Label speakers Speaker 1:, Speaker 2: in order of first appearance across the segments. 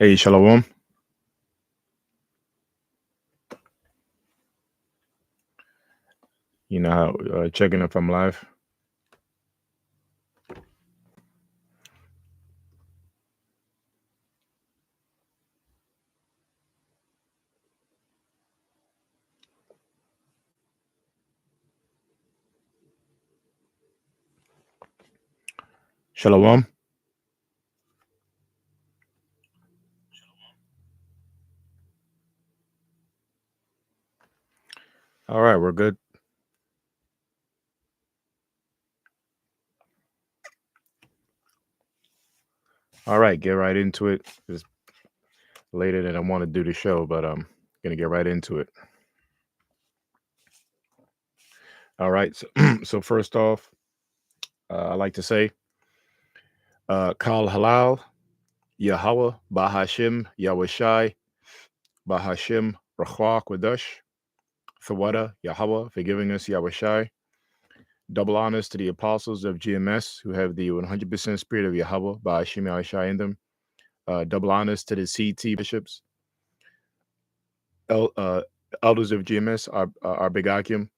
Speaker 1: Hey, Shalom. You know how checking if I'm live. Shalom. All right, we're good. All right, get right into it. It's later than I want to do the show, but I'm gonna get right into it. All right. So, so first off, I like to say, Kal Halal, Yahweh, Bahashim, Yahweh Bahashim, Rachwa Quadash, Thawada, Yahweh, for giving us Yahweh. Double honors to the apostles of GMS who have the 100% spirit of Yahweh, Bahashim Yahweh in them. Double honors to the CT bishops, el- uh, elders of GMS, our big Akim,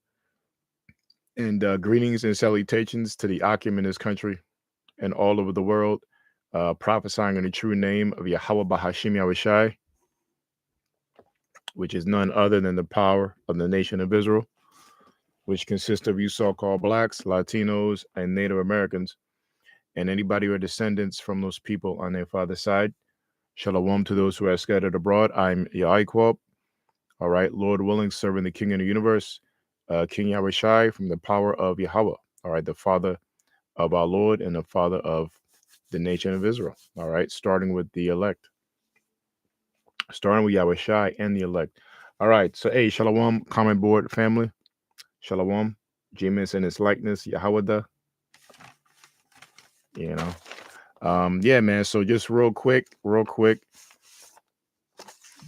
Speaker 1: and greetings and salutations to the Akim in this country and all over the world, prophesying in the true name of Yahweh Bahashim Yahushai, which is none other than the power of the nation of Israel, which consists of you so-called blacks, Latinos, and Native Americans, and anybody who are descendants from those people on their father's side. Shalom to those who are scattered abroad. I'm Yahiquab. All right, Lord willing, serving the King of the universe, King Yahushai, from the power of Yahweh. All right, the Father of our Lord and the Father of the nation of Israel. All right, starting with the elect, starting with Yahushai and the elect. All right, so hey, Shalom, comment board family, Shalom, James and his likeness, Yahweh. You know, yeah, man. So just real quick,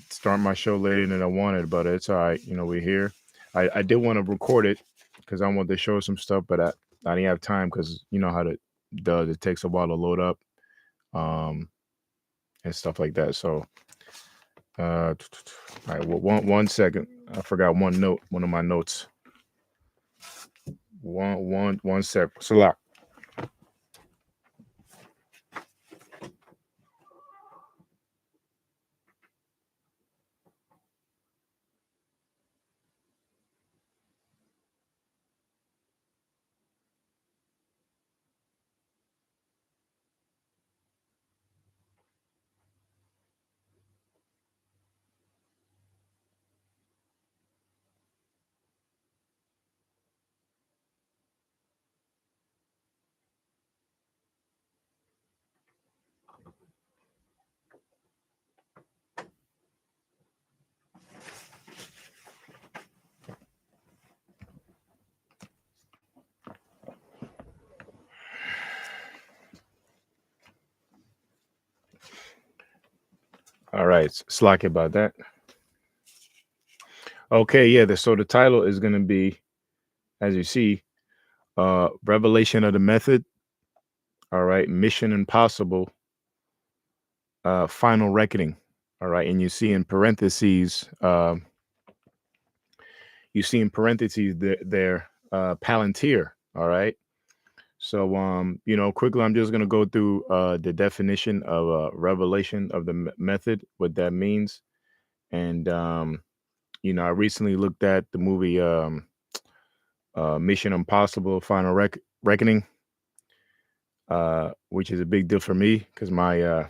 Speaker 1: start my show later than I wanted, but it's all right. You know, we're here. I did want to record it because I wanted to show some stuff, but I didn't have time because you know how it does. It takes a while to load up, um, and stuff like that. So, all right, well, one second. I forgot one of my notes. One sec. Salak. All right, slack about that. Okay, yeah. So the title is going to be, as you see, Revelation of the Method. All right, Mission Impossible, Final Reckoning. All right, and you see in parentheses, there, Palantir. All right. So, you know, quickly, I'm just gonna go through the definition of revelation of the method, what that means, and you know, I recently looked at the movie Mission Impossible: Final Reckoning, which is a big deal for me because my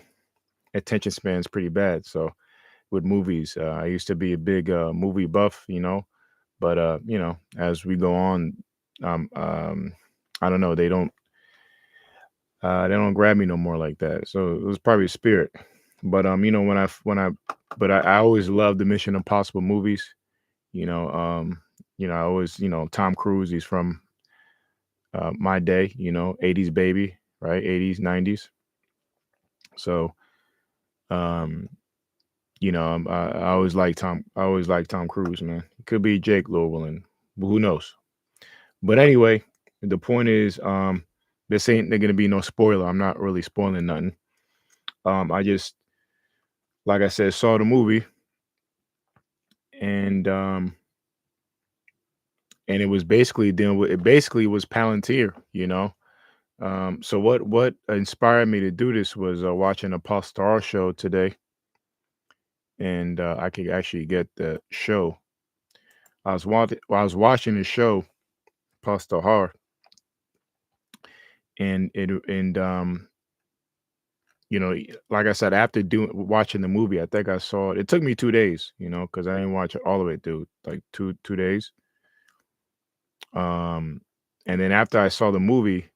Speaker 1: attention span is pretty bad. So, with movies, I used to be a big movie buff, you know, but you know, as we go on, I don't know, they don't grab me no more like that. So it was probably spirit. But you know, I always loved the Mission Impossible movies. You know, I always, you know, Tom Cruise, he's from my day, you know, 80s baby, right? 80s, 90s. So um, you know, I always like Tom Cruise, man. It could be Jake Lowell, but who knows? But anyway, the point is, this ain't gonna be no spoiler. I'm not really spoiling nothing. I just like I said, saw the movie, and it was basically dealing with, it basically was Palantir, you know. So what inspired me to do this was watching a Paul show today, and I could actually get the show. I was watching the show, Paul, and you know, like I said, after doing watching the movie, I think I saw it. It took me 2 days, you know, because I didn't watch it all the way through, like two days. Um, and then after I saw the movie,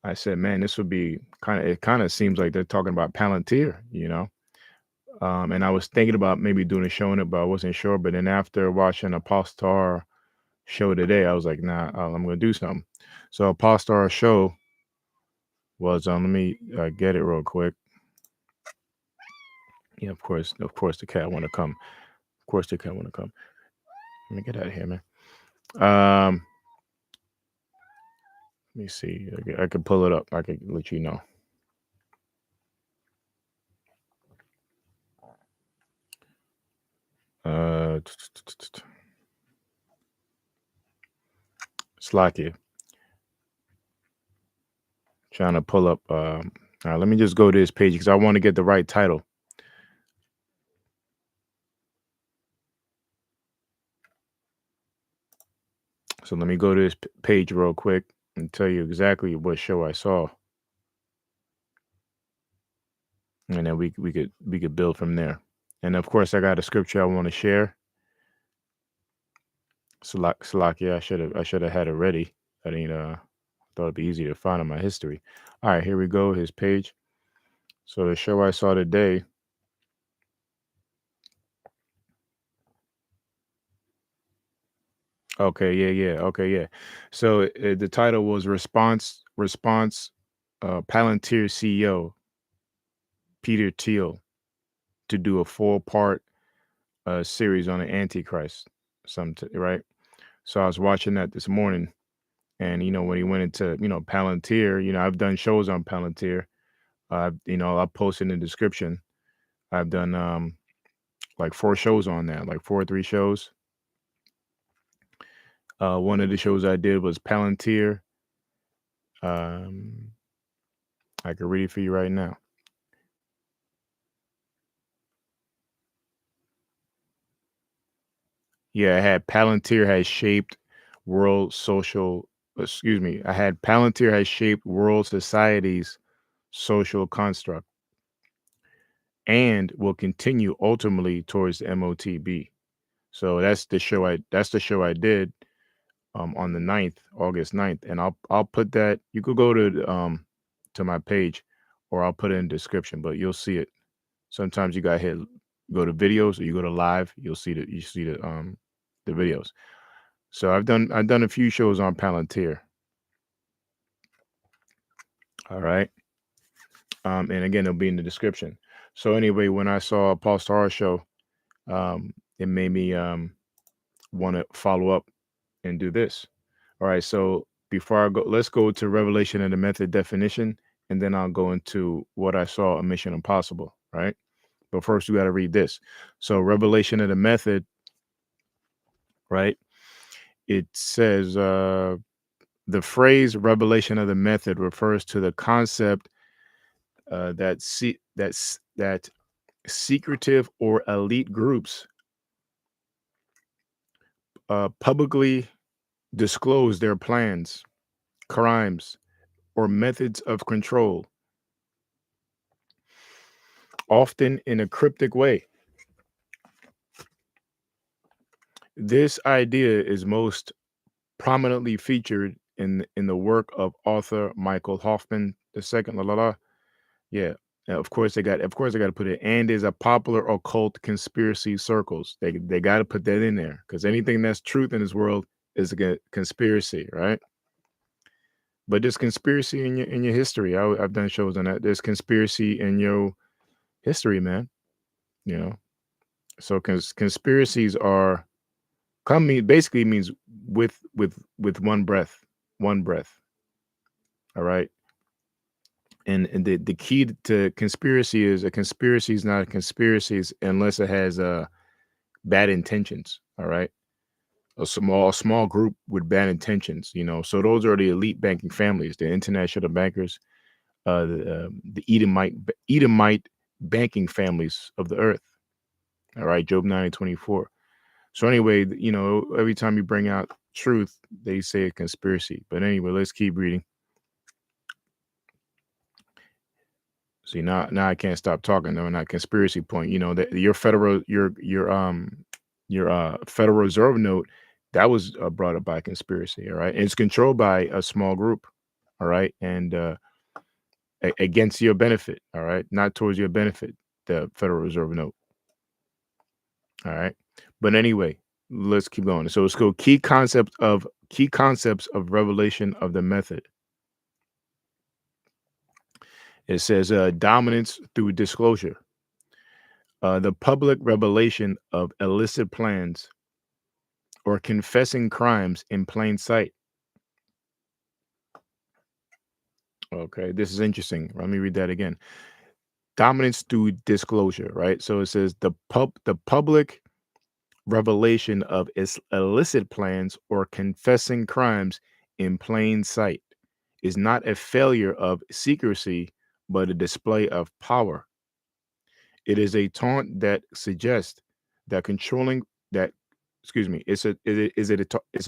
Speaker 1: I said, man, this would be kind of. It kind of seems like they're talking about Palantir, you know. And I was thinking about maybe doing a show on it, but I wasn't sure. But then after watching a Paul show today, I was like, nah, I'm gonna do something. So a Paul show was let me get it real quick. Yeah, of course, the cat want to come. Of course, the cat want to come. Let me get out of here, man. Let me see. I can pull it up. I can let you know. Slacky. Trying to pull up. All right, let me just go to this page because I want to get the right title. So let me go to this page real quick and tell you exactly what show I saw, and then we could build from there. And of course, I got a scripture I want to share. Salakia, I should have had it ready. I didn't. Thought it'd be easy to find in my history. All right, here we go. His page. So the show I saw today. Okay, yeah. Okay, yeah. So the title was response. Palantir CEO Peter Thiel to do a 4-part series on the Antichrist. Right. So I was watching that this morning, and you know when he went into Palantir, you know I've done shows on Palantir. I'll post in the description. I've done like 4 shows on that, like 4 or 3 shows. One of the shows I did was Palantir. Um, I can read it for you right now. Yeah, I had Palantir has shaped world social. Excuse me. I had Palantir has shaped world society's social construct and will continue ultimately towards the MOTB. So that's the show I did on the 9th, August 9th. And I'll put that, you could go to my page, or I'll put it in the description, but you'll see it. Sometimes you gotta go to videos, or you go to live, you see the videos. So I've done a few shows on Palantir. All right. And again, it'll be in the description. So anyway, when I saw Paul Starr show, it made me want to follow up and do this. All right. So before I go, let's go to Revelation and the Method definition, and then I'll go into what I saw in Mission Impossible. Right. But first, we got to read this. So Revelation and the Method. Right. It says the phrase "revelation of the method" refers to the concept that secretive or elite groups publicly disclose their plans, crimes, or methods of control, often in a cryptic way. This idea is most prominently featured in the work of author Michael Hoffman II. La la la. Yeah. Of course they got to put it, and is a popular occult conspiracy circles. They got to put that in there, because anything that's truth in this world is a conspiracy, right? But there's conspiracy in your history. I've done shows on that. There's conspiracy in your history, man. You know, so conspiracies are basically means with one breath, one breath. All right. And the key to conspiracy is a conspiracy is not a conspiracy unless it has bad intentions. All right. A small group with bad intentions, So those are the elite banking families, the international bankers, the Edomite banking families of the earth. All right, Job 9:24. So anyway, every time you bring out truth, they say a conspiracy. But anyway, let's keep reading. See, now I can't stop talking though. On that conspiracy point, that your Federal Reserve note that was brought up by conspiracy. All right, and it's controlled by a small group. All right, and against your benefit. All right, not towards your benefit. The Federal Reserve note. All right, but anyway, let's keep going. So let's go. Key concepts of revelation of the method. It says dominance through disclosure. The public revelation of illicit plans or confessing crimes in plain sight. Okay, this is interesting. Let me read that again. Dominance through disclosure, right? So it says the public revelation of illicit plans or confessing crimes in plain sight is not a failure of secrecy, but a display of power. It is a taunt that suggests that controlling that excuse me, it's a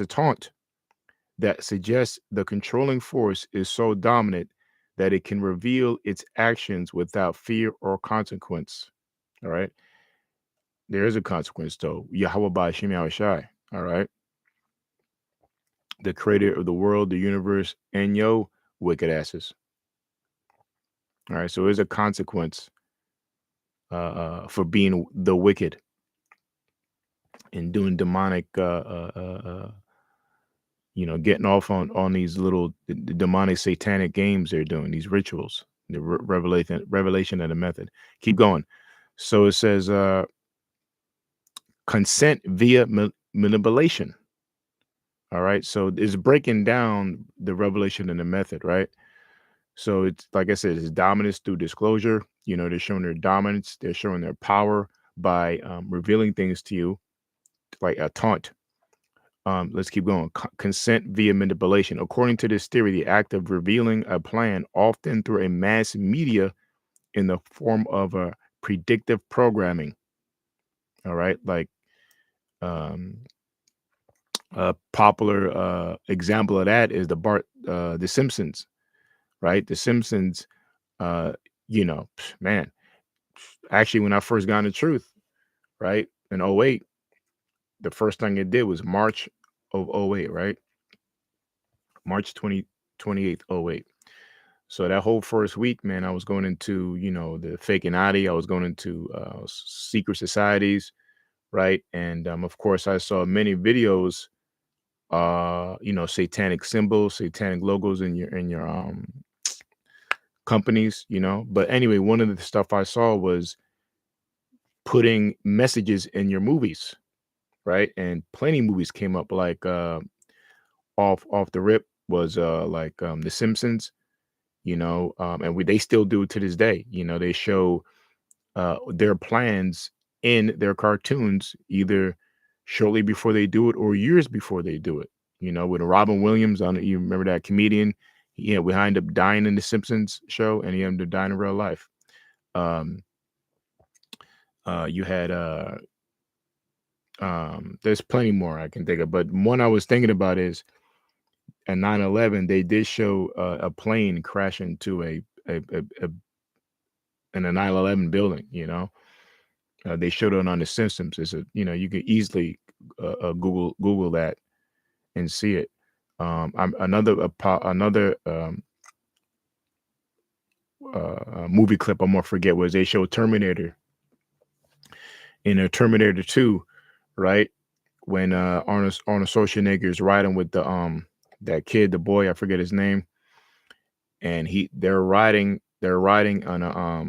Speaker 1: taunt that suggests the controlling force is so dominant that it can reveal its actions without fear or consequence. All right. There is a consequence though. Yahweh Ba'ashim Yahushai. All right. The creator of the world, the universe, and yo wicked asses. All right. So there's a consequence for being the wicked and doing demonic getting off on these little demonic satanic games they're doing, these rituals, the revelation of the method. Keep going. So it says consent via manipulation. All right. So it's breaking down the revelation and the method, right? So it's like I said, it's dominance through disclosure. They're showing their dominance, they're showing their power by revealing things to you, like a taunt. Let's keep going. Consent via manipulation. According to this theory, the act of revealing a plan, often through a mass media in the form of a predictive programming. All right. Like a popular example of that is the Simpsons, right? The Simpsons, man, actually, when I first got into truth, right, in '08, the first thing it did was March of '08, right? March 28th, '08. So that whole first week, man, I was going into, the fake and I was going into secret societies, right? And of course, I saw many videos, satanic symbols, satanic logos in your companies, But anyway, one of the stuff I saw was putting messages in your movies, right? And plenty of movies came up, like off the rip was like The Simpsons, and they still do it to this day. They show their plans in their cartoons either shortly before they do it or years before they do it. With Robin Williams, I don't know, you remember that comedian? We wind up dying in the Simpsons show, and he ended up dying in real life. You had there's plenty more I can think of, but one I was thinking about is at 9/11 they did show a plane crash into in a 9/11 building. They showed it on The Simpsons. It's you can easily Google that and see it. Another movie clip I'm gonna forget was they showed Terminator in a Terminator 2, right? When Arnold Schwarzenegger is riding with that kid, the boy, I forget his name, and they're riding on a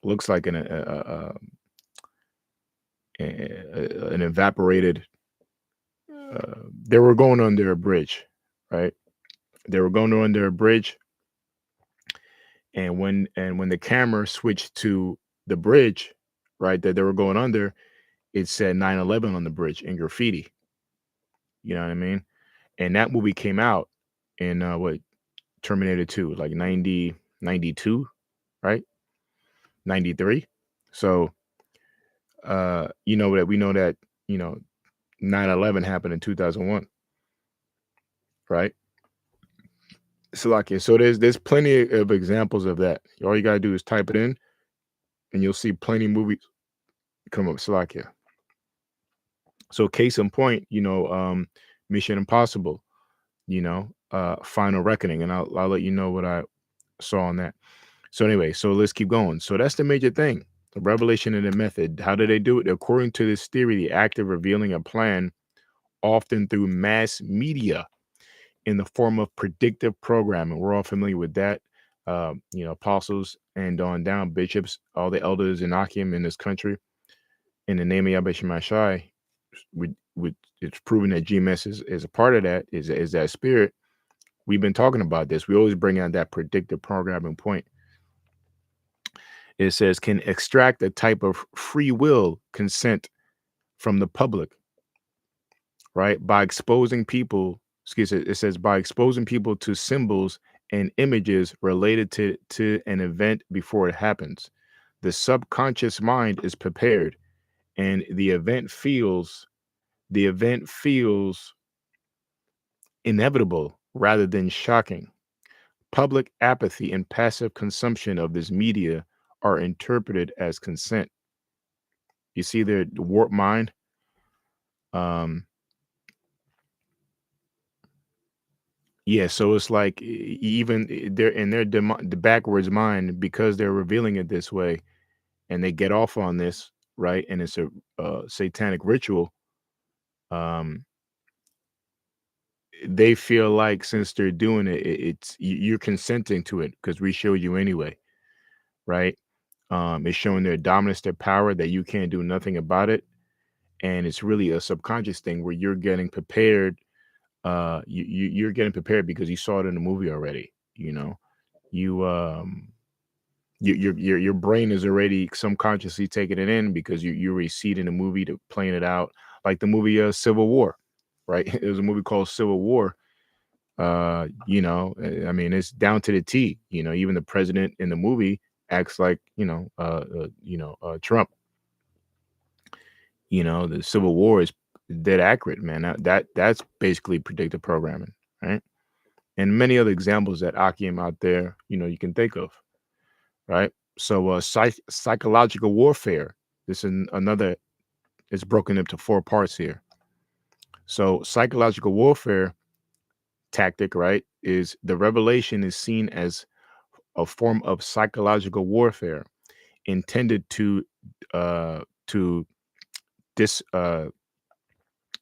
Speaker 1: looks like an evaporated. They were going under a bridge, right? They were going under a bridge, And when the camera switched to the bridge, right, that they were going under, it said 9/11 on the bridge in graffiti. You know what I mean? And that movie came out in what, Terminator 2, like 90 92, right? 93. So that we know that, 9/11 happened in 2001, right? So there's plenty of examples of that. All you gotta do is type it in, and you'll see plenty of movies come up. Salakia. So case in point, Mission Impossible, Final Reckoning, and I'll let you know what I saw on that. So anyway, so let's keep going. So that's the major thing. The revelation and the method. How do they do it? According to this theory, the act of revealing a plan, often through mass media, in the form of predictive programming. We're all familiar with that. Apostles and on down, bishops, all the elders in Akim in this country, in the name of Yahweh Shemashai, it's proven that GMS is a part of that, is that spirit. We've been talking about this. We always bring out that predictive programming point. It says, can extract a type of free will consent from the public, right? By exposing people, it says, by exposing people to symbols and images related to an event before it happens. The subconscious mind is prepared, and the event feels inevitable rather than shocking. Public apathy and passive consumption of this media are interpreted as consent. You see the warped mind. Yeah, so it's like, even they're in their the backwards mind, because they're revealing it this way, and they get off on this, right? And it's a satanic ritual. Um, they feel like, since they're doing it, you're consenting to it because we showed you anyway, right? It's showing their dominance, their power, that you can't do nothing about it, and it's really a subconscious thing where you're getting prepared. You're getting prepared because you saw it in the movie already. You your brain is already subconsciously taking it in because you already see it in the movie, to playing it out, like the movie Civil War, right? It was a movie called Civil War. I mean, it's down to the T. Even the president in the movie acts like, Trump. The Civil War is dead accurate, man. That's basically predictive programming, right? And many other examples that Akim out there, you can think of, right? So psychological warfare. This is another. It's broken into 4 parts here. So psychological warfare tactic, right, is the revelation is seen as a form of psychological warfare intended to dis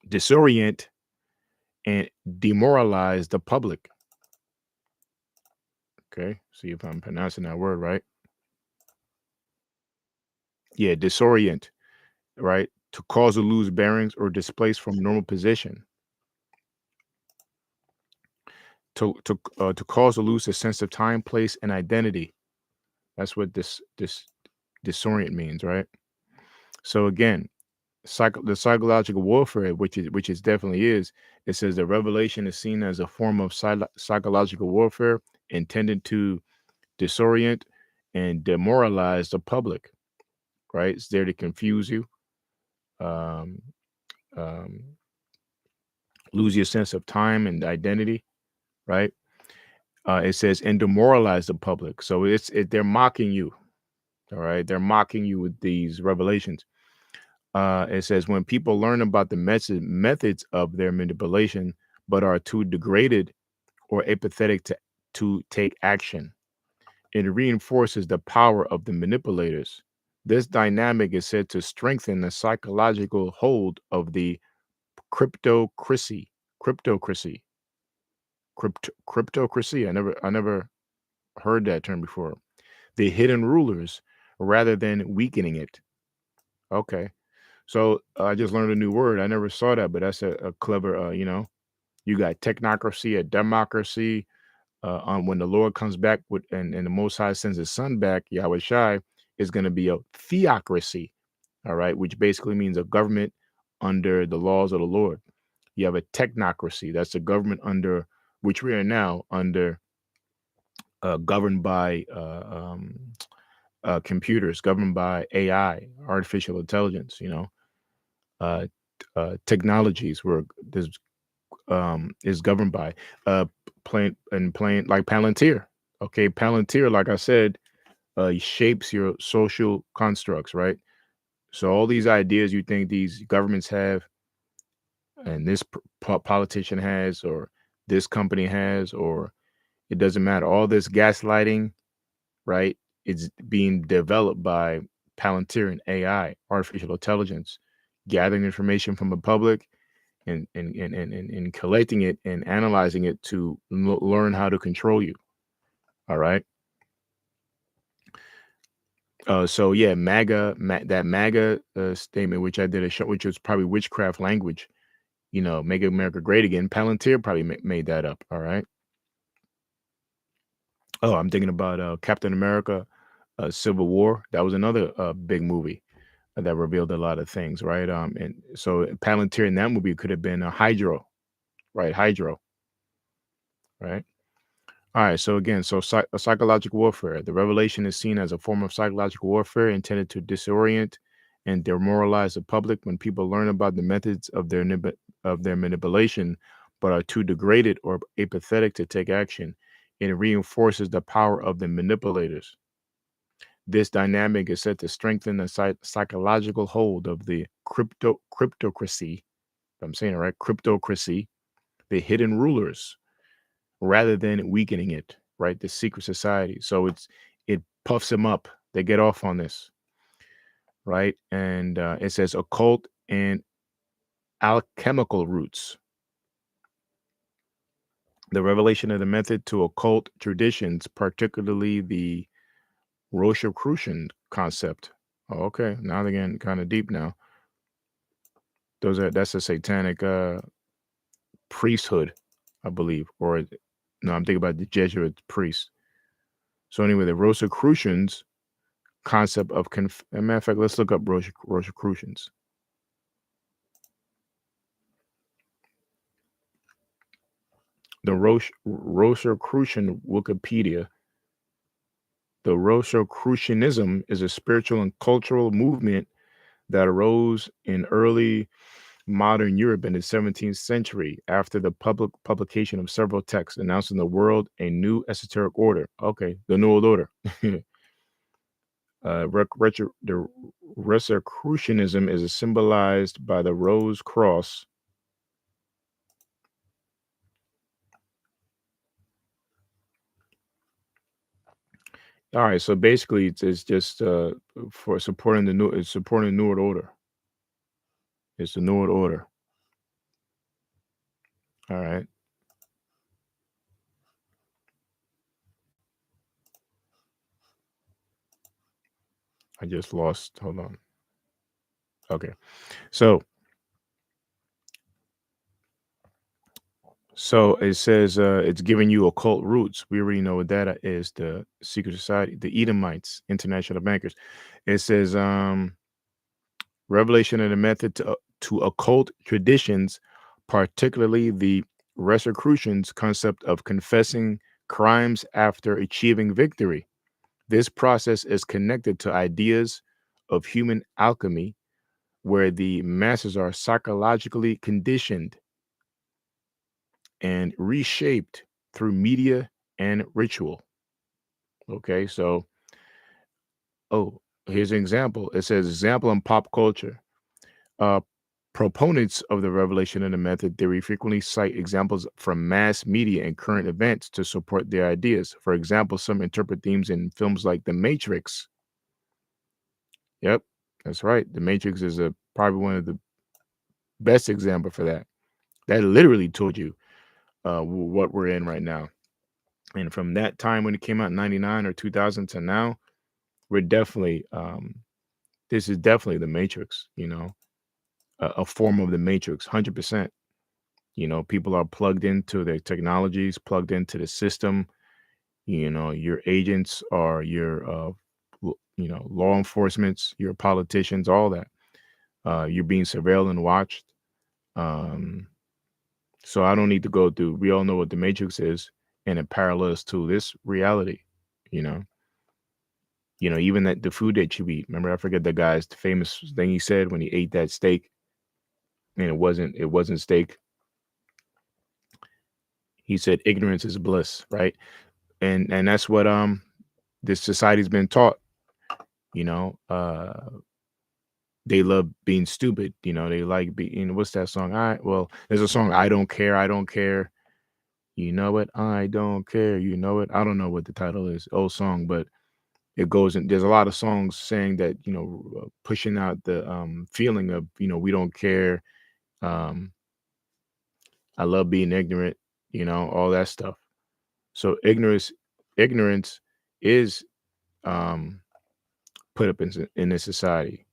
Speaker 1: disorient and demoralize the public. Okay, see if I'm pronouncing that word right. Yeah, disorient, right? To cause to lose bearings or displace from normal position. To cause to lose a sense of time, place, and identity. That's what this disorient means, right? So again, the psychological warfare, which is definitely is. It says the revelation is seen as a form of psychological warfare intended to disorient and demoralize the public. Right? It's there to confuse you, um, um, lose your sense of time and identity. Right? It says and demoralize the public. So they're mocking you. All right, they're mocking you with these revelations. It says when people learn about the methods of their manipulation, but are too degraded or apathetic to take action, it reinforces the power of the manipulators. This dynamic is said to strengthen the psychological hold of the cryptocracy. Cryptocracy. Cryptocracy. I never heard that term before. The hidden rulers, rather than weakening it. Okay. So I just learned a new word. I never saw that, but that's a clever, you got technocracy, a democracy, on when the Lord comes back with and the Most High sends His Son back, Yahweh Shai, is going to be a theocracy. All right, which basically means a government under the laws of the Lord. You have a technocracy. That's a government under which we are now under, governed by computers, governed by AI, artificial intelligence. Uh, technologies where this is governed by playing like Palantir. Okay, Palantir, like I said, shapes your social constructs, right? So all these ideas you think these governments have, and this politician has, or this company has, or it doesn't matter. All this gaslighting, right? It's being developed by Palantir and AI, artificial intelligence, gathering information from the public and collecting it and analyzing it to learn how to control you. All right. So yeah, that MAGA statement, which I did a show, which was probably witchcraft language. Make America great again. Palantir probably made that up. All right. Oh, I'm thinking about Captain America, Civil War. That was another big movie that revealed a lot of things, right? And so Palantir in that movie could have been a Hydro, right? Hydro, right? All right. So again, psychological warfare. The revelation is seen as a form of psychological warfare intended to disorient and demoralize the public. When people learn about the methods of their manipulation, but are too degraded or apathetic to take action, it reinforces the power of the manipulators. This dynamic is said to strengthen the psychological hold of the cryptocracy. If I'm saying it right, cryptocracy, the hidden rulers, rather than weakening it, right? The secret society. So it puffs them up. They get off on this, right? And it says occult and alchemical roots. The revelation of the method to occult traditions, particularly the Rosicrucian concept. Oh, okay, now they're getting kind of deep now. That's a satanic priesthood, I believe, or no, I'm thinking about the Jesuit priests. So anyway, the Rosicrucians concept of matter of fact, let's look up Rosicrucians. The Rosicrucian Wikipedia. The Rosicrucianism is a spiritual and cultural movement that arose in early modern Europe in the 17th century after the public publication of several texts announcing the world a new esoteric order. Okay, the New World Order. The Rosicrucianism is symbolized by the rose cross. All right, so basically, it's just for supporting it's supporting the New World Order. It's the New World Order. All right. I just lost. Hold on. Okay. So it says it's giving you occult roots. We already know what that is. The secret society, the Edomites, international bankers. It says revelation of the method to occult traditions, particularly the Rosicrucians' concept of confessing crimes after achieving victory. This process is connected to ideas of human alchemy, where the masses are psychologically conditioned and reshaped through media and ritual. Okay, so, here's an example. It says, example in pop culture. Uh, Proponents of the revelation of the method theory frequently cite examples from mass media and current events to support their ideas. For example, some interpret themes in films like The Matrix. Yep, that's right. The Matrix is probably one of the best example for that. That literally told you what we're in right now. And from that time when it came out in 99 or 2000 to now, we're definitely, this is definitely the Matrix, a form of the Matrix, 100%. People are plugged into their technologies, plugged into the system. Your agents are your, law enforcements, your politicians, all that. You're being surveilled and watched. Um, so I don't need to go through. We all know what the Matrix is, and it parallels to this reality. You know, even that the food that you eat. Remember, I forget the guy's famous thing he said when he ate that steak, and it wasn't steak. He said, "Ignorance is bliss," right? And that's what this society's been taught. You know, they love being stupid. They like being. What's that song? There's a song, "I Don't Care, I Don't Care." You know it, I don't care. You know it. I don't know what the title is. Old song, but it goes and there's a lot of songs saying that, pushing out the feeling of, we don't care. Um, I love being ignorant, all that stuff. So ignorance is um, put up in this society,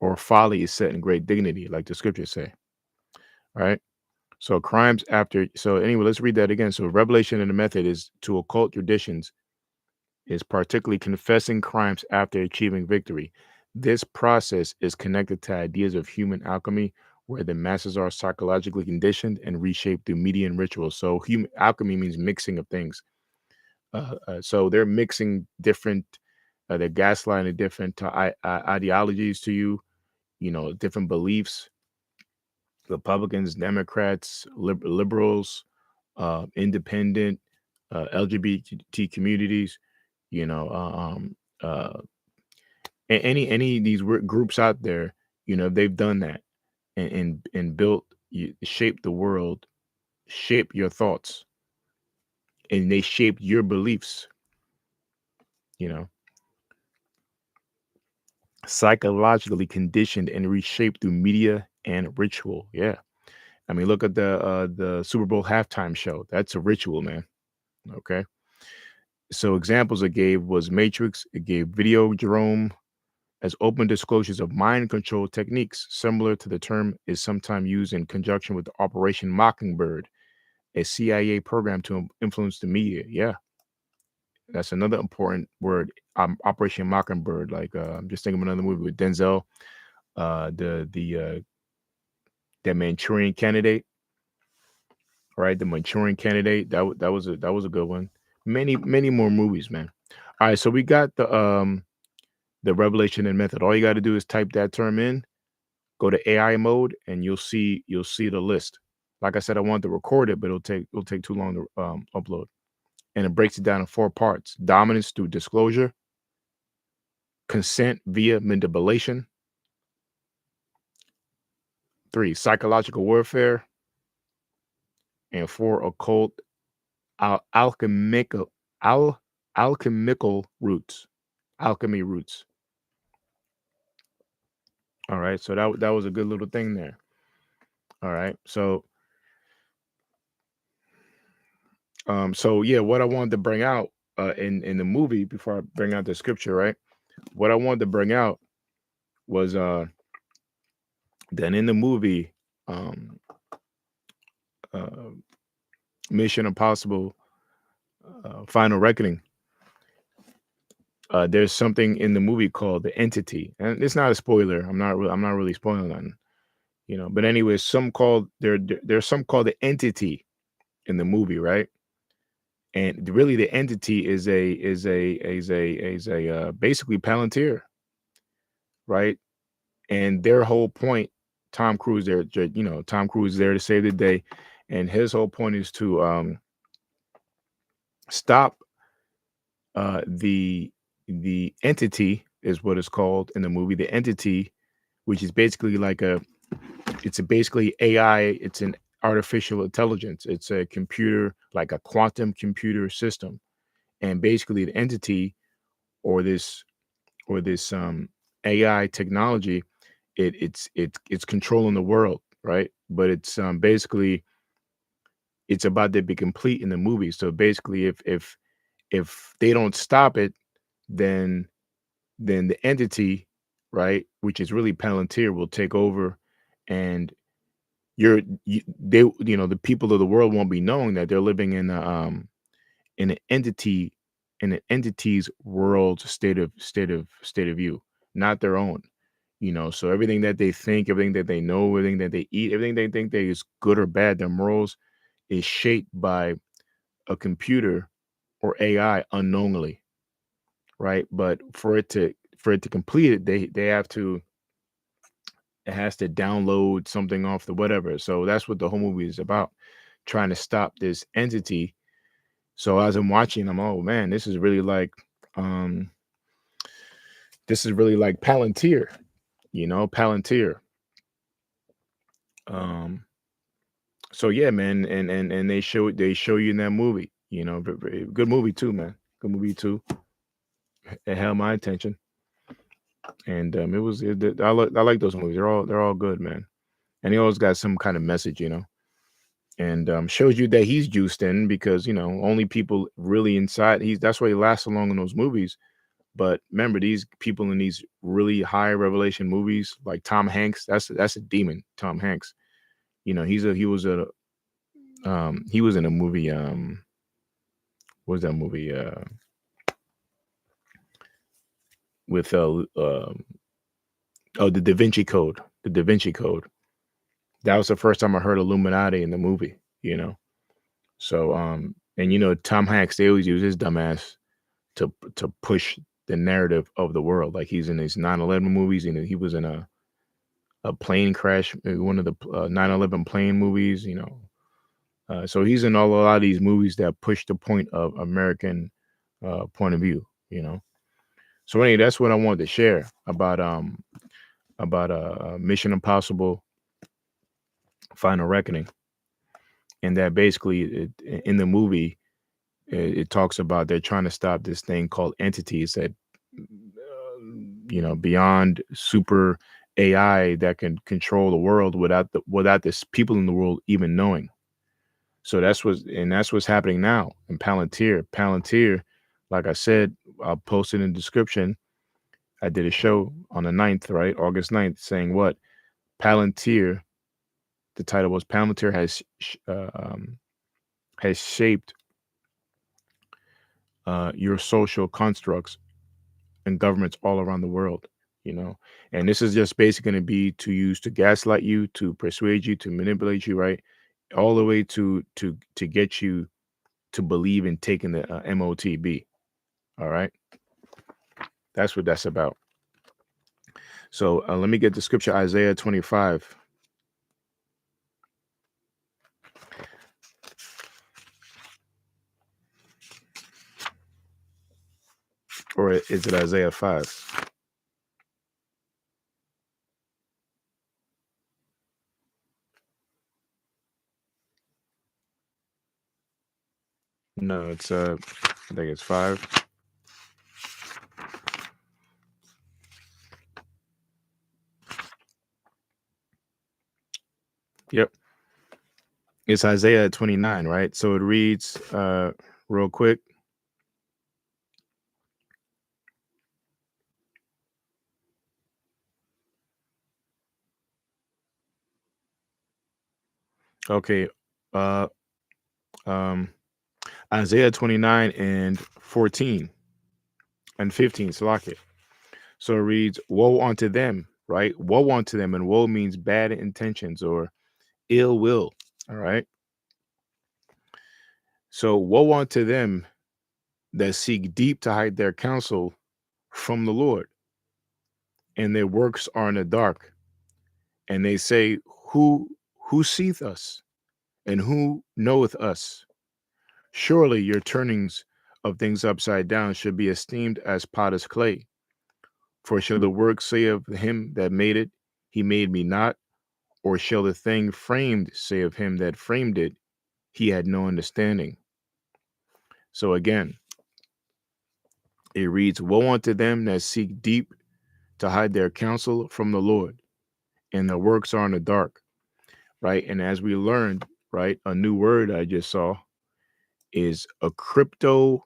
Speaker 1: or folly is set in great dignity, like the scriptures say. All right. So crimes after. So anyway, let's read that again. So revelation in the method is to occult traditions is particularly confessing crimes after achieving victory. This process is connected to ideas of human alchemy, where the masses are psychologically conditioned and reshaped through media and rituals. So, human alchemy means mixing of things. So they're mixing different, they're gaslighting different ideologies to you. Different beliefs. Republicans, Democrats, liberals, independent, LGBT communities. You know, uh, any of these groups out there, they've done that and built, shaped the world, shape your thoughts, and they shaped your beliefs. You know, psychologically conditioned and reshaped through media and ritual. Yeah, I mean, look at the Super Bowl halftime show. That's a ritual, man. Okay, so examples it gave was Matrix. It gave Video Jerome as open disclosures of mind control techniques, similar to the term is sometimes used in conjunction with Operation Mockingbird, a CIA program to influence the media. Yeah, that's another important word. Operation Mockingbird. Like I'm just thinking of another movie with Denzel, the Manchurian Candidate, right? The Manchurian Candidate. That was a good one. Many more movies, man. All right, so we got the revelation and method. All you got to do is type that term in, go to AI mode, and you'll see the list. Like I said, I want to record it, but it'll take too long to upload. And it breaks it down in 4 parts: dominance through disclosure, consent via manipulation, 3 psychological warfare, and 4 occult alchemical alchemical roots, alchemy roots. All right, so that was a good little thing there. All right, so yeah, what I wanted to bring out in the movie before I bring out the scripture, right? What I wanted to bring out was that in the movie, um, uh, Mission Impossible, Final Reckoning, there's something in the movie called the Entity, and it's not a spoiler. I'm not really spoiling nothing, But anyway, there's some called the Entity in the movie, right? And really, the Entity is a basically Palantir, right? And their whole point, Tom Cruise, Tom Cruise is there to save the day, and his whole point is to stop the entity is what it's called in the movie. The entity, which is basically it's basically AI. It's an artificial intelligence. It's a computer, like a quantum computer system, and basically the entity or this AI technology, it's controlling the world, right? But it's basically it's about to be complete in the movie. So basically, if they don't stop it, then the entity, right, which is really Palantir, will take over, and the people of the world won't be knowing that they're living in an entity in an entity's world state of view, not their own. So everything that they think, everything that they know, everything that they eat, everything they think that is good or bad, their morals is shaped by a computer or AI unknowingly, right? But for it to complete it, they have to it has to download something off the whatever. So that's what the whole movie is about, trying to stop this entity. So as I'm watching, I'm, oh man, um this is really like Palantir, Palantir. Um so yeah, man, and they show you in that movie, good movie too, man. Good movie too. It held my attention. And I like those movies. They're all good, man. And he always got some kind of message, and shows you that he's juiced in because only people really inside. That's why he lasts so long in those movies. But remember, these people in these really high revelation movies, like Tom Hanks, that's a demon. Tom Hanks, he was in a movie. What was that movie? With oh, the Da Vinci Code. The Da Vinci Code. That was the first time I heard Illuminati in the movie. So and Tom Hanks, they always use his dumbass to push the narrative of the world. Like he's in these 9/11 movies. He was in a plane crash, one of the 9/11 plane movies. So he's in a lot of these movies that push the point of American point of view. So anyway, that's what I wanted to share about Mission Impossible: Final Reckoning, and that basically in the movie it talks about they're trying to stop this thing called entities that beyond super AI that can control the world without this people in the world even knowing. So that's what's happening now in Palantir. Palantir, like I said, I'll post it in the description. I did a show on the 9th, right? August 9th, saying what? Palantir, the title was Palantir has shaped your social constructs and governments all around the world, and this is just basically going to be to use to gaslight you, to persuade you, to manipulate you, right? All the way to get you to believe in taking the MOTB. All right, that's what that's about. So let me get the scripture, Isaiah 25. Or is it Isaiah 5? No, it's I think it's 5. Yep. It's Isaiah 29, right? So it reads real quick. Okay. Uh Isaiah 29 and 14 and 15, Salaki. So it reads, woe unto them, right? Woe unto them, and woe means bad intentions or ill will. All right. So woe unto them that seek deep to hide their counsel from the Lord, and their works are in the dark. And they say, Who seeth us, and who knoweth us? Surely your turnings of things upside down should be esteemed as potter's clay. For shall the work say of him that made it, he made me not? Or shall the thing framed say of him that framed it, he had no understanding? So again, it reads, woe unto them that seek deep to hide their counsel from the Lord, and their works are in the dark, right? And as we learned, right, a new word I just saw is a cryptocracy.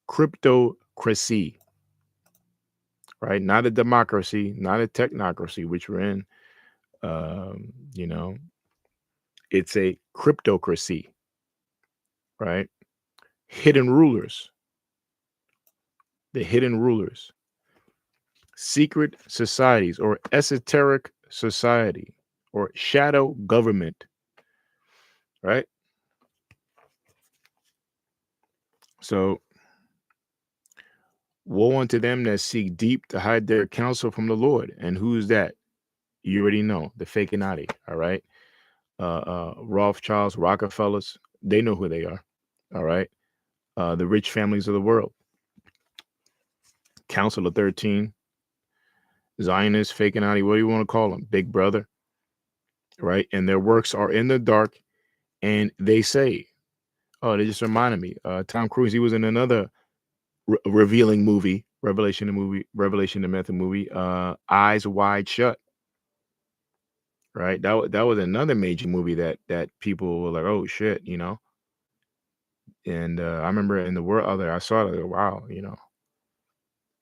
Speaker 1: Cryptocracy, right? Not a democracy, not a technocracy, which we're in. You know, it's a cryptocracy, right? Hidden rulers, the hidden rulers, secret societies or esoteric society or shadow government, right? So, woe unto them that seek deep to hide their counsel from the Lord. And who's that? You already know, the fakinati, all right? Rothschilds, Rockefellers, they know who they are, all right? The rich families of the world, Council of 13, Zionists, fakinati, what do you want to call them? Big Brother, right? And their works are in the dark, and they say, oh, they just reminded me, Tom Cruise, he was in another revealing movie, Revelation the Method movie, Eyes Wide Shut. Right, that was another major movie that people were like, oh shit, you know. And I remember in the world other I saw it, like, wow, you know.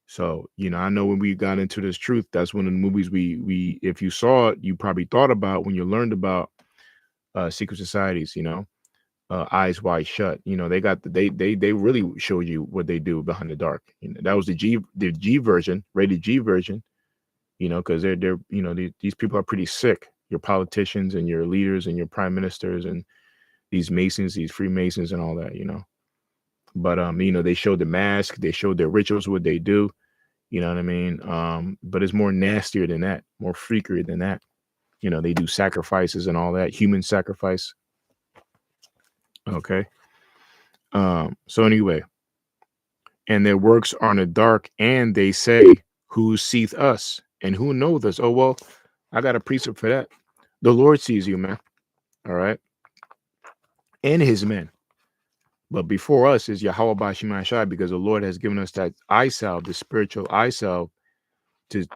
Speaker 1: So you know, I know when we got into this truth, that's one of the movies we if you saw it, you probably thought about when you learned about secret societies, you know, Eyes Wide Shut. You know, they got they really showed you what they do behind the dark. You know, that was the G version, rated G version. You know, because they're you know these people are pretty sick. Your politicians and your leaders and your prime ministers and these Masons, these Freemasons, and all that. You know, but you know, they showed the mask, they showed their rituals, what they do. You know what I mean? But it's more nastier than that, more freakier than that. You know, they do sacrifices and all that, human sacrifice. Okay. So anyway, and their works are in the dark, and they say, who seeth us and who knoweth us? Oh, well, I got a precept for that. The Lord sees you, man. All right. And his men. But before us is Yahweh Bashim Shai, because the Lord has given us that eye salve, the spiritual eye salve, to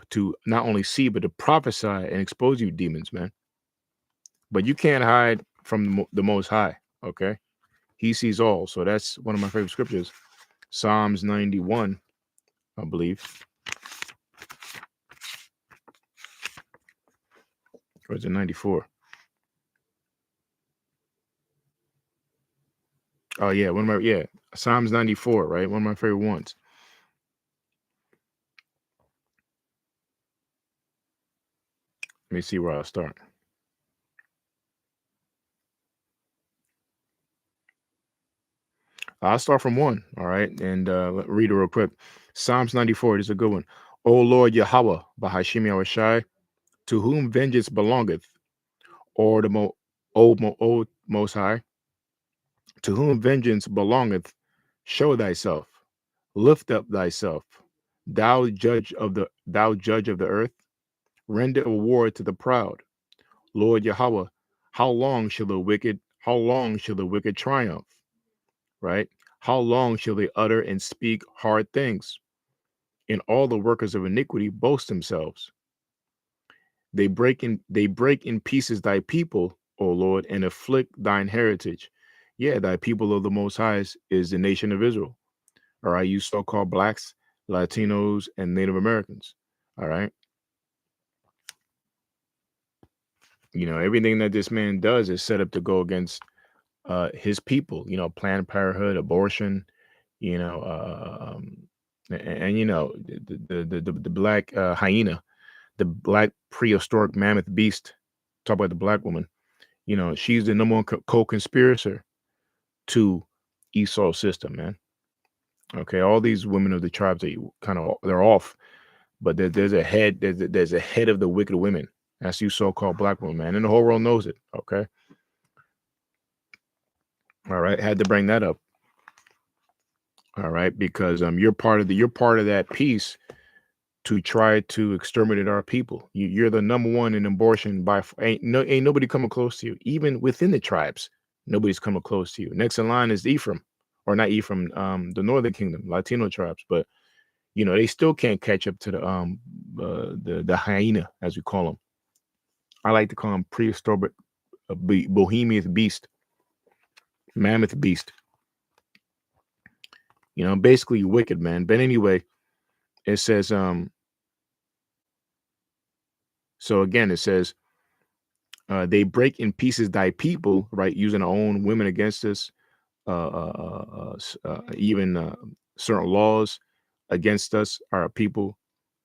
Speaker 1: to not only see but to prophesy and expose you demons, man. But you can't hide from the Most High. Okay, He sees all. So that's one of my favorite scriptures, Psalms 91, I believe. Or is it 94? Oh yeah, Psalms 94, right? One of my favorite ones. Let me see where I'll start. I'll start from 1, all right, and read it real quick. Psalms 94 is a good one. O Lord Yahweh, Bahashim Yahushai, to whom vengeance belongeth, or O Most High, to whom vengeance belongeth, show thyself, lift up thyself, thou judge of the earth, render award to the proud. Lord Yahweh, how long shall the wicked triumph? Right? How long shall they utter and speak hard things? And all the workers of iniquity boast themselves. They break in pieces thy people, O Lord, and afflict thine heritage. Yeah, thy people of the Most High is the nation of Israel. All right, you so-called blacks, Latinos, and Native Americans. All right. You know, everything that this man does is set up to go against his people. You know, Planned Parenthood, abortion. You know, and you know the black hyena, the black prehistoric mammoth beast. Talk about the black woman. You know, she's the number one co-conspirator to Esau's system, man. Okay, all these women of the tribes they're off, but there's a head. There's a head of the wicked women. That's you so-called black woman, man, and the whole world knows it. Okay, all right, had to bring that up. All right, because you're part of that piece to try to exterminate our people. You're the number one in abortion by ain't nobody coming close to you. Even within the tribes, nobody's coming close to you. Next in line is Ephraim, or not Ephraim, the Northern Kingdom, Latino tribes. But you know they still can't catch up to the hyena, as we call them. I like to call them prehistoric bohemian beast, mammoth beast. basically wicked, man. But anyway, it says, so again, it says, they break in pieces thy people, right? Using our own women against us, even certain laws against us, our people,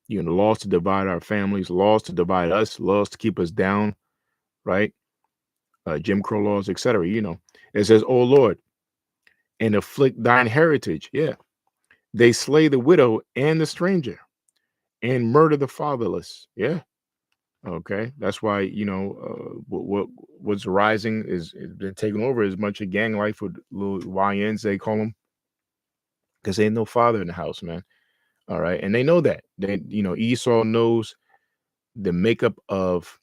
Speaker 1: laws to divide our families, laws to divide us, laws to keep us down, right? Jim Crow laws, etc. It says, "O Lord, and afflict thine heritage." Yeah, they slay the widow and the stranger, and murder the fatherless. Yeah, okay. That's why what's rising is been taken over as much of gang life with little YNs they call them, because ain't no father in the house, man. All right, and they know that. Esau knows the makeup of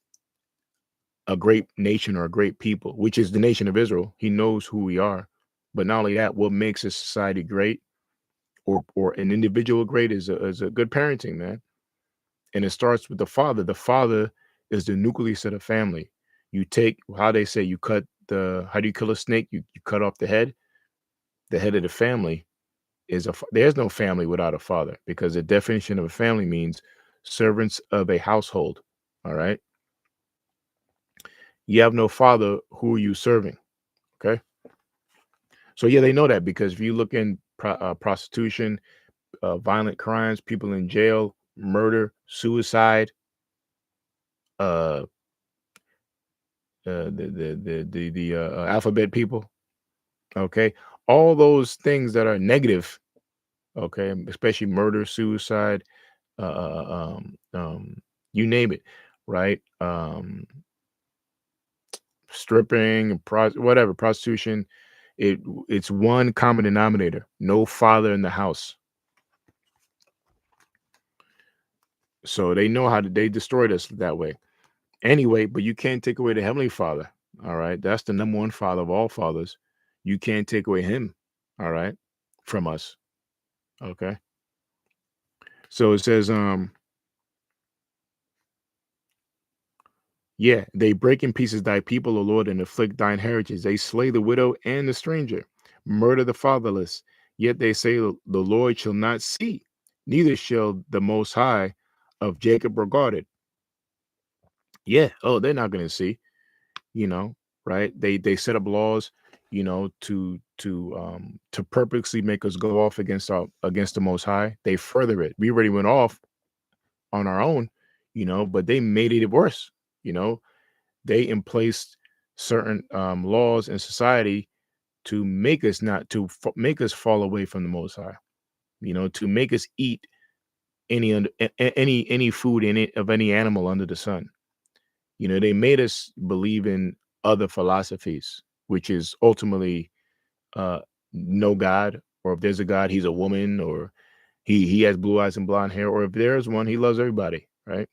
Speaker 1: a great nation or a great people, which is the nation of Israel. He knows who we are. But not only that, what makes a society great or an individual great is a good parenting, man. And it starts with the father. The father is the nucleus of the family. You take how they say you cut how do you kill a snake? You cut off the head. The head of the family there's no family without a father, because the definition of a family means servants of a household. All right. You have no father, who are you serving? Okay. So yeah, they know that, because if you look in prostitution, violent crimes, people in jail, murder, suicide, uh, the alphabet people, okay, all those things that are negative, okay, especially murder, suicide, you name it, right? Stripping, whatever, prostitution. It's one common denominator: no father in the house. So they know they destroyed us that way. Anyway, but you can't take away the Heavenly Father. All right. That's the number one father of all fathers. You can't take away him. All right. From us. Okay. So it says, yeah, they break in pieces thy people, O Lord, and afflict thine heritage. They slay the widow and the stranger, murder the fatherless. Yet they say, the Lord shall not see, neither shall the Most High of Jacob regard it. Yeah. Oh, they're not going to see. Right? They set up laws, to purposely make us go off against the Most High. They further it. We already went off on our own, but they made it worse. They emplaced certain laws in society to make us not to make us fall away from the Most High. To make us eat any food of any animal under the sun. They made us believe in other philosophies, which is ultimately uh, no God, or if there's a God, he's a woman, or he has blue eyes and blonde hair, or if there's one, he loves everybody, right?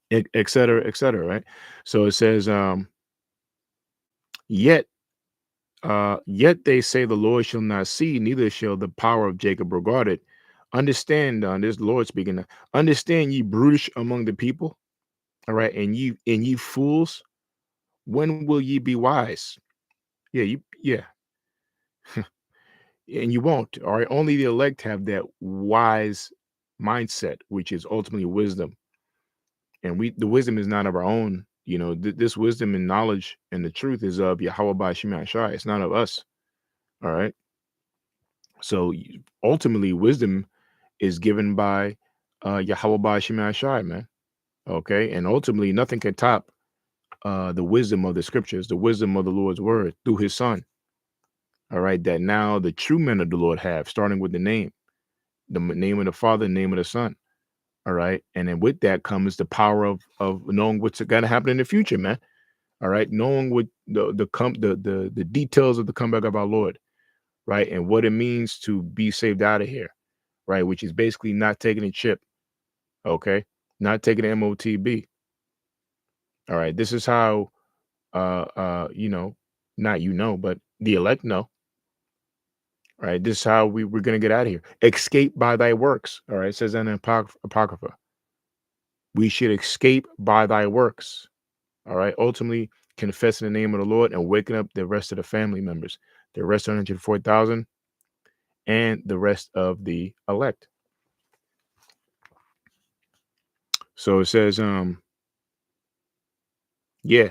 Speaker 1: Et cetera, right? So it says, yet yet they say the Lord shall not see, neither shall the power of Jacob regard it. Understand, this Lord speaking, understand, ye brutish among the people, all right, and ye fools, when will ye be wise? Yeah, and you won't. All right, only the elect have that wise mindset, which is ultimately wisdom. And the wisdom is not of our own. This wisdom and knowledge and the truth is of Yahweh by Shema Shai. It's not of us. All right. So ultimately, wisdom is given by Yahweh by Shema Shai, man. Okay. And ultimately, nothing can top the wisdom of the scriptures, the wisdom of the Lord's word through his son. All right. That now the true men of the Lord have, starting with the name of the Father, name of the Son. All right. And then with that comes the power of knowing what's going to happen in the future, man. All right. Knowing what the details of the comeback of our Lord, right? And what it means to be saved out of here, right? Which is basically not taking a chip. Okay. Not taking an MOTB. All right. This is how not but the elect know. Right. This is how we're gonna get out of here. Escape by thy works. All right. It says in the Apocrypha. We should escape by thy works. All right. Ultimately, confessing the name of the Lord and waking up the rest of the family members, the rest 104,000, and the rest of the elect. So it says, yeah.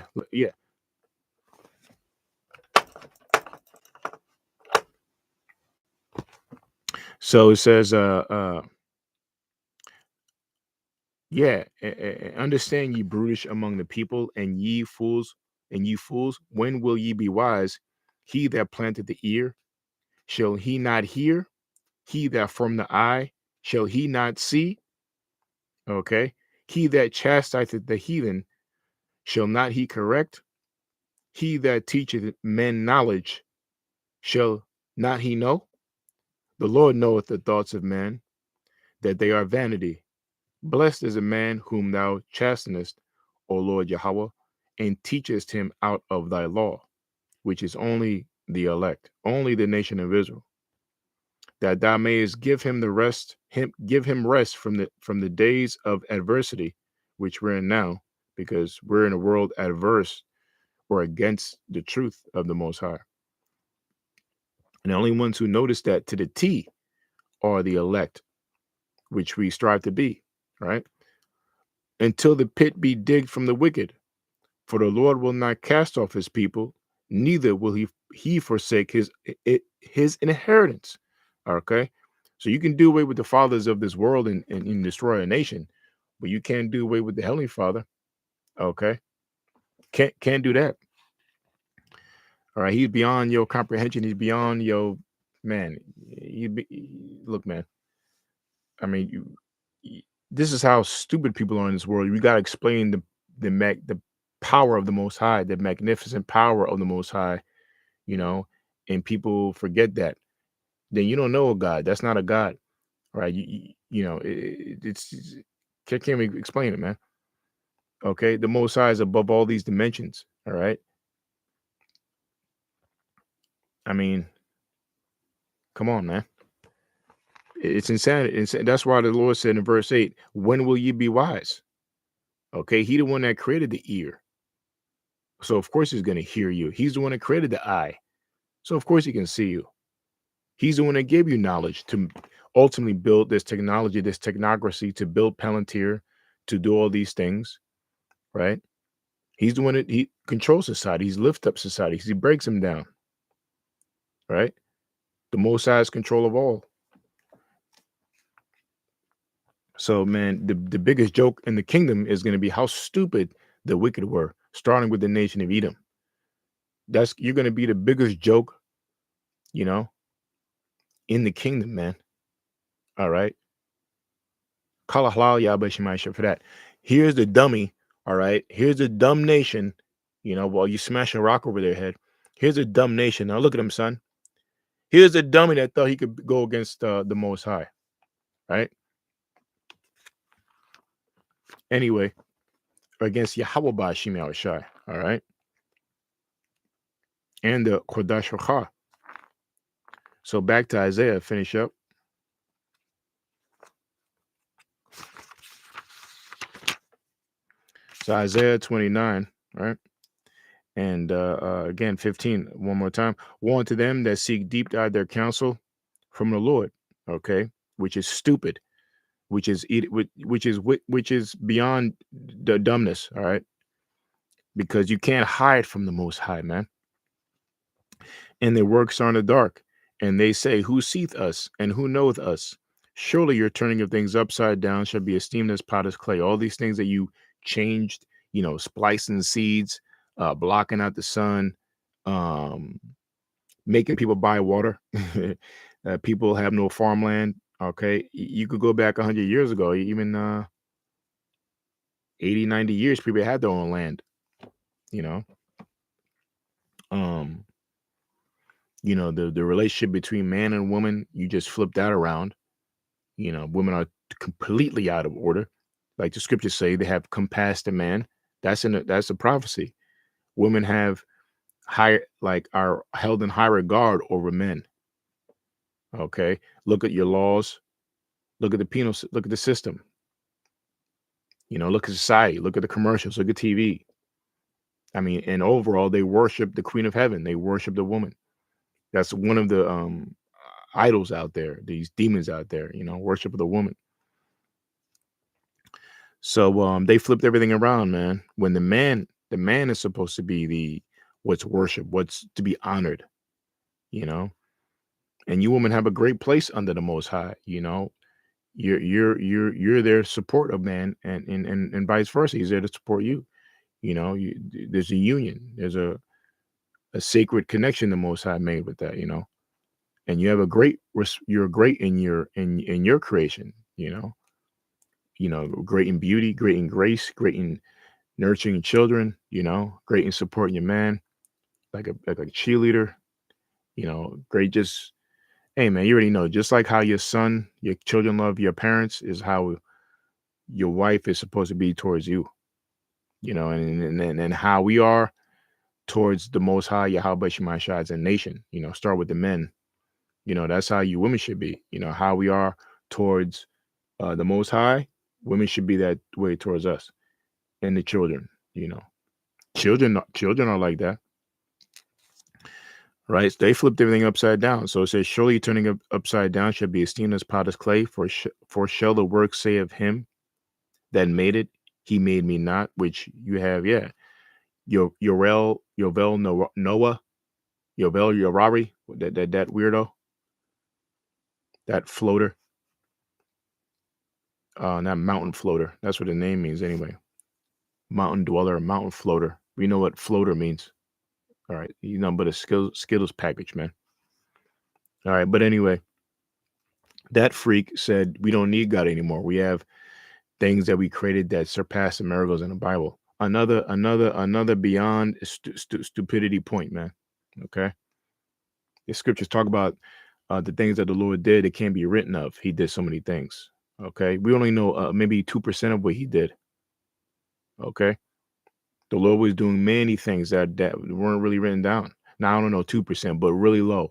Speaker 1: So it says, yeah, understand ye brutish among the people, and ye fools, when will ye be wise? He that planted the ear, shall he not hear? He that formed the eye, shall he not see? Okay. He that chastiseth the heathen, shall not he correct? He that teacheth men knowledge, shall not he know? The Lord knoweth the thoughts of man, that they are vanity. Blessed is a man whom thou chastenest, O Lord Yahweh, and teachest him out of thy law, which is only the elect, only the nation of Israel, that thou mayest give him give him rest from the days of adversity, which we're in now, because we're in a world adverse or against the truth of the Most High. And the only ones who notice that to the T are the elect, which we strive to be, right? Until the pit be digged from the wicked. For the Lord will not cast off his people, neither will he forsake his inheritance. Okay. So you can do away with the fathers of this world and destroy a nation, but you can't do away with the Heavenly Father. Okay. Can't do that. All right. He's beyond your comprehension. He's beyond your man. Look, man. I mean, this is how stupid people are in this world. We got to explain the power of the Most High, the magnificent power of the Most High, and people forget that. Then you don't know a God. That's not a God, right? It's can't we explain it, man? Okay, the Most High is above all these dimensions. All right, I mean, come on, man. It's insanity. That's why the Lord said in verse 8, "When will you be wise?" Okay, He the one that created the ear. So of course he's going to hear you. He's the one that created the eye. So of course he can see you. He's the one that gave you knowledge to ultimately build this technology, this technocracy, to build Palantir, to do all these things, right? He's the one that he controls society. He's lift up society. He breaks them down, right? The Most High has control of all. So, man, the biggest joke in the kingdom is going to be how stupid the wicked were, starting with the nation of Edom. You're going to be the biggest joke, in the kingdom, man. All right. Kala halal Yahweh Shemaisha for that. Here's the dummy. All right. Here's the dumb nation. While you smash a rock over their head. Here's a dumb nation. Now look at him, son. Here's a dummy that thought he could go against the Most High. Right. Anyway, against Yahweh Ba'ashim Shai. All right. And the Kodash Racha. So back to Isaiah. Finish up. So Isaiah 29. Right. And again, 15, one more time. Woe unto them that seek deep dive their counsel from the Lord, okay, which is stupid, which is beyond the dumbness, all right, because you can't hide from the Most High, man. And their works are in the dark, and they say, who seeth us, and who knoweth us? Surely your turning of things upside down shall be esteemed as potter's clay. All these things that you changed, splicing seeds, blocking out the sun, making people buy water. People have no farmland. Okay. You could go back 100 years ago, even 80, 90 years, people had their own land, you know. The relationship between man and woman, you just flip that around. Women are completely out of order. Like the scriptures say, they have compassed a man. That's a prophecy. Women have are held in high regard over men. Okay. Look at your laws. Look at the penal. Look at the system. Look at society. Look at the commercials. Look at TV. I mean, and overall, they worship the Queen of Heaven. They worship the woman. That's one of the idols out there. These demons out there, worship of the woman. So they flipped everything around, man. When the man is supposed to be the what's worship, what's to be honored, you know. And you women have a great place under the Most High, You're there to support a man, and vice versa. He's there to support you. There's a union. There's a sacred connection the Most High made with that. And you have you're great in your creation. Great in beauty, great in grace, great in nurturing children. Great in supporting your man, like a cheerleader. Great. Just hey man, you already know. Just like how your children love your parents, is how your wife is supposed to be towards you. And how we are towards the Most High, Yahweh Shemashah as a nation. Start with the men. That's how you women should be. How we are towards the Most High, women should be that way towards us and the children. Children are like that, right? They flipped everything upside down. So it says, surely turning upside down shall be esteemed as potter's clay, for shall the work say of him that made it, he made me not, which you have, yeah. Yovel Noah, Yovel Yorari, that weirdo, that floater, not mountain floater. That's what the name means anyway. Mountain dweller, mountain floater. We know what floater means. All right, but a Skittles package, man. All right, but anyway, that freak said we don't need God anymore. We have things that we created that surpass the miracles in the Bible. Another beyond stupidity point, man. Okay, the scriptures talk about the things that the Lord did. It can't be written of. He did so many things. Okay, we only know maybe 2% of what he did. Okay, the Lord was doing many things that weren't really written down. Now I don't know 2%, but really low.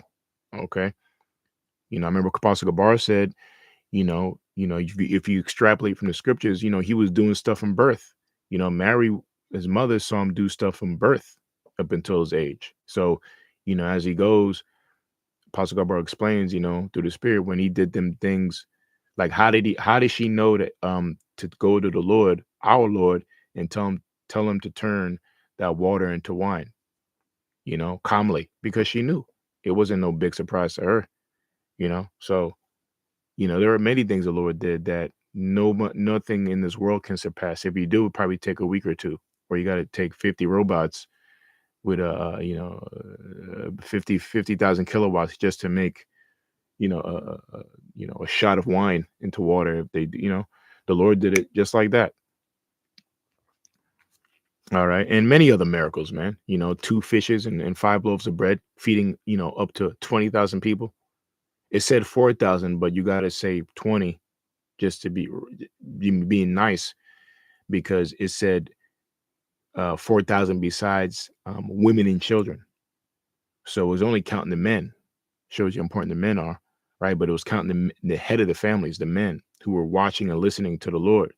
Speaker 1: Okay, I remember Apostle Gabar said, if you extrapolate from the scriptures, he was doing stuff from birth. Mary, his mother, saw him do stuff from birth up until his age. So, as he goes, Apostle Gabar explains, through the Spirit, when he did them things, like how did she know that to go to the Lord, our Lord, and tell him to turn that water into wine, calmly, because she knew it wasn't no big surprise to her, so. There are many things the Lord did that nothing in this world can surpass. If you do, it would probably take a week or two, or you got to take 50 robots with 50,000 kilowatts just to make, a shot of wine into water. If they, the Lord did it just like that. All right. And many other miracles, man, 2 fishes and 5 loaves of bread, feeding, up to 20,000 people. It said 4,000, but you got to say 20 just to be being nice, because it said 4,000 besides women and children. So it was only counting the men. Shows you how important the men are, right? But it was counting the head of the families, the men who were watching and listening to the Lord.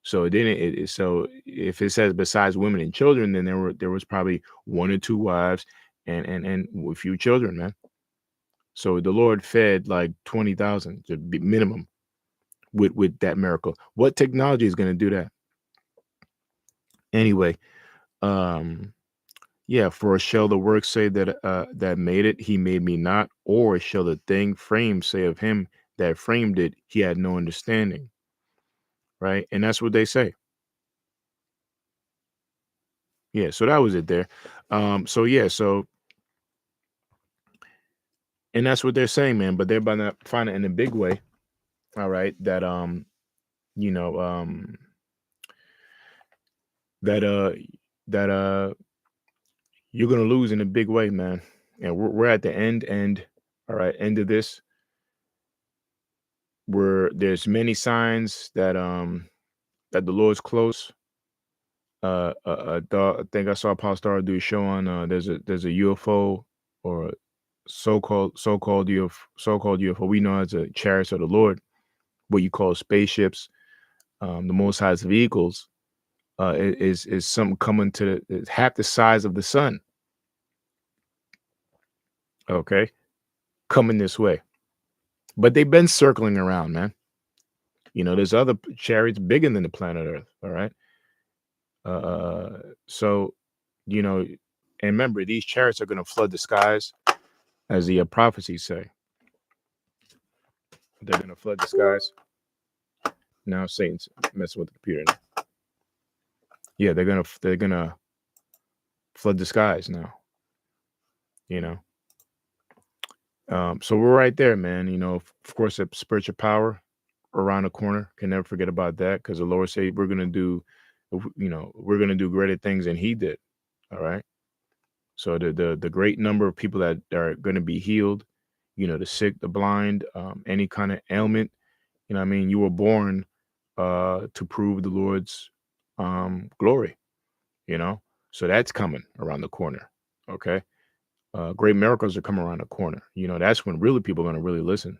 Speaker 1: So it didn't. So if it says besides women and children, then there was probably 1 or 2 wives and a few children, man. So the Lord fed like 20,000 minimum with that miracle. What technology is going to do that? Anyway, yeah, for shall the work say that made it, he made me not, or shall the thing framed say of him that framed it, he had no understanding, right? And that's what they say. Yeah, so that was it there. So yeah, and that's what they're saying, man. But they're about to find it in a big way. All right, that you know, that you're gonna lose in a big way, man. And we're at the end. All right, end of this, where there's many signs that the Lord's close. I think I saw Paul Star do a show on there's a UFO, or so-called UFO we know as a chariots of the Lord, what you call spaceships, the Most High's vehicles, is something coming to it's half the size of the sun. Okay, coming this way, but they've been circling around, man. There's other chariots bigger than the planet Earth. All right, so and remember, these chariots are going to flood the skies, as the prophecies say. They're going to flood the skies. Now Satan's messing with the computer now. Yeah, they're gonna flood the skies now. You know. So we're right there, man. Of course, that spiritual power around the corner. Can never forget about that, because the Lord said we're gonna do, we're gonna do greater things than He did. All right. So the great number of people that are gonna be healed, the sick, the blind, any kind of ailment. I mean, you were born to prove the Lord's glory. So that's coming around the corner. Okay. Great miracles are coming around the corner. That's when really people are going to really listen.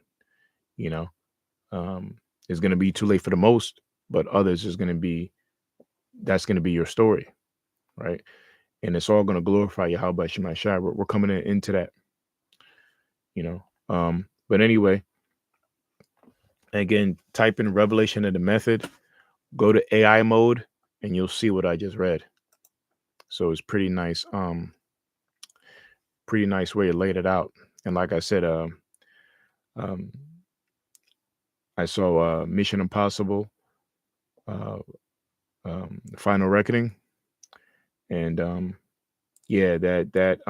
Speaker 1: You know, it's going to be too late for the most, but others is going to be, that's going to be your story. Right. And it's all going to glorify Yahweh Shema Shai. We're coming into that, but anyway, again, type in Revelation of the Method, go to AI mode, and you'll see what I just read. So it's pretty nice. Pretty nice way to lay it out. And like I said, I saw Mission Impossible, Final Reckoning, and yeah, that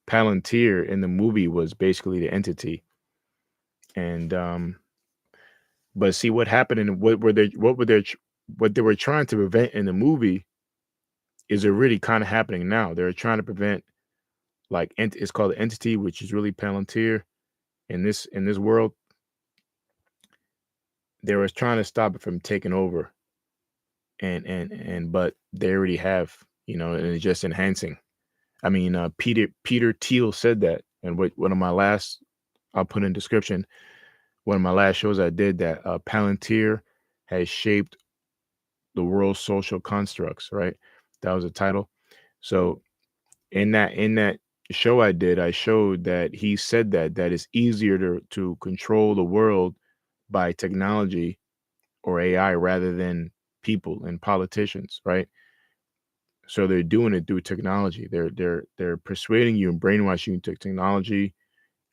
Speaker 1: Palantir in the movie was basically the entity. And but see what happened and what they were trying to prevent in the movie is already kind of happening now. They're trying to prevent, like, it's called the entity, which is really Palantir in this world. They were trying to stop it from taking over, and but they already have, and it's just enhancing. I mean, Peter Thiel said that, and one of my last, I'll put in description, one of my last shows I did, that Palantir has shaped the world's social constructs. Right, that was the title. So in that show I did, I showed that he said that it's easier to control the world by technology or AI rather than people and politicians, right? So they're doing it through technology. They're persuading you and brainwashing you through technology,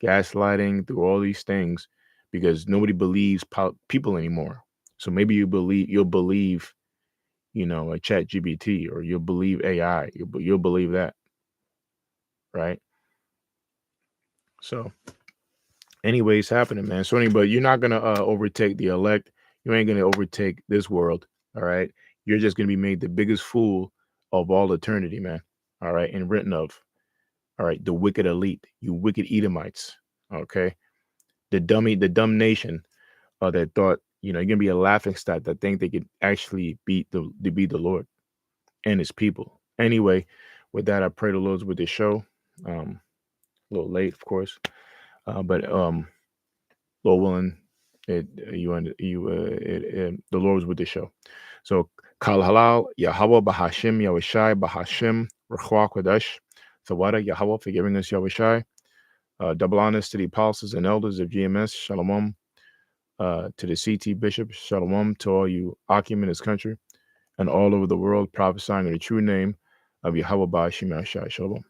Speaker 1: gaslighting, through all these things, because nobody believes people anymore. So maybe you'll believe, a chat GBT, or you'll believe AI. You'll believe that, right? So anyways, happening, man. So anyway, you're not gonna overtake the elect. You ain't gonna overtake this world. All right. You're just gonna be made the biggest fool of all eternity, man. All right, and written of. All right, the wicked elite, you wicked Edomites. Okay, the dumb nation that thought, you're gonna be a laughing stock, that think they could actually beat the Lord and His people. Anyway, with that, I pray the Lord's with this show. A little late, of course, but Lord willing, the Lord was with the show. So Kal Halal, Yahweh Bahashim, Yahushai Bahashim, Rachwa Kodesh, Thawada, Yahweh for giving us Yahushai. Double honors to the apostles and elders of GMS, Shalom. To the CT bishops, Shalom. To all you Akim in this country and all over the world, prophesying in the true name of Yahweh Bahashim Yahushai. Shalom.